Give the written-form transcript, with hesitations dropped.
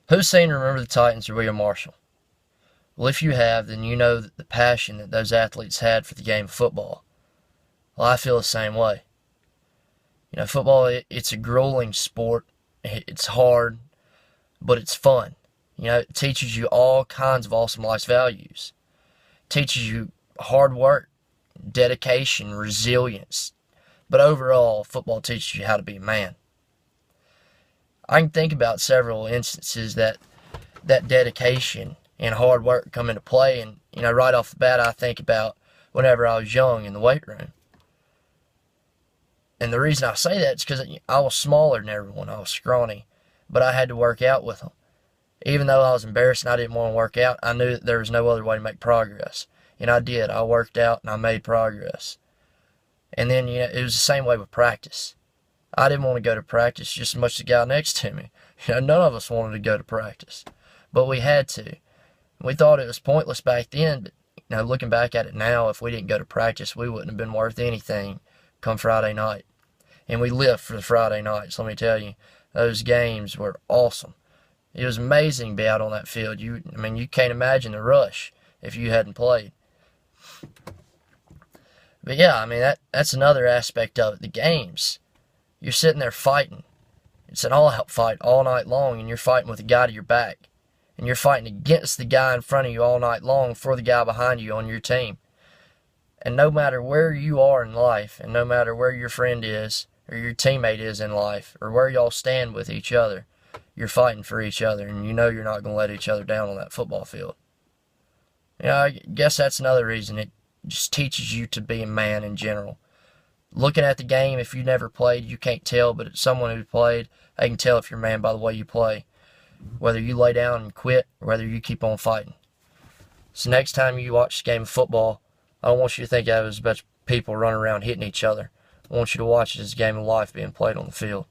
Who's seen Remember the Titans or William Marshall? Well, if you have, then you know that the passion that those athletes had for the game of football. Well, I feel the same way. Football, it's a grueling sport. It's hard, but it's fun. It teaches you all kinds of awesome life values. It teaches you hard work, dedication, resilience. But overall, football teaches you how to be a man. I can think about several instances that dedication and hard work come into play. And, right off the bat, I think about whenever I was young in the weight room. And the reason I say that is because I was smaller than everyone. I was scrawny. But I had to work out with them. Even though I was embarrassed and I didn't want to work out, I knew that there was no other way to make progress. And I did. I worked out and I made progress. And then, it was the same way with practice. I didn't want to go to practice just as much as the guy next to me. None of us wanted to go to practice. But we had to. We thought it was pointless back then, but looking back at it now, if we didn't go to practice, we wouldn't have been worth anything come Friday night. And we lived for the Friday nights, let me tell you. Those games were awesome. It was amazing to be out on that field. You can't imagine the rush if you hadn't played. But yeah, that's another aspect of it. The games. You're sitting there fighting. It's an all-out fight all night long, and you're fighting with a guy to your back. And you're fighting against the guy in front of you all night long for the guy behind you on your team. And no matter where you are in life, and no matter where your friend is, or your teammate is in life, or where y'all stand with each other, you're fighting for each other, and you're not going to let each other down on that football field. I guess that's another reason it just teaches you to be a man in general. Looking at the game, if you never played, you can't tell, but someone who played, they can tell if you're a man by the way you play. Whether you lay down and quit, or whether you keep on fighting. So next time you watch a game of football, I don't want you to think of it as a bunch of people running around hitting each other. I want you to watch it as a game of life being played on the field.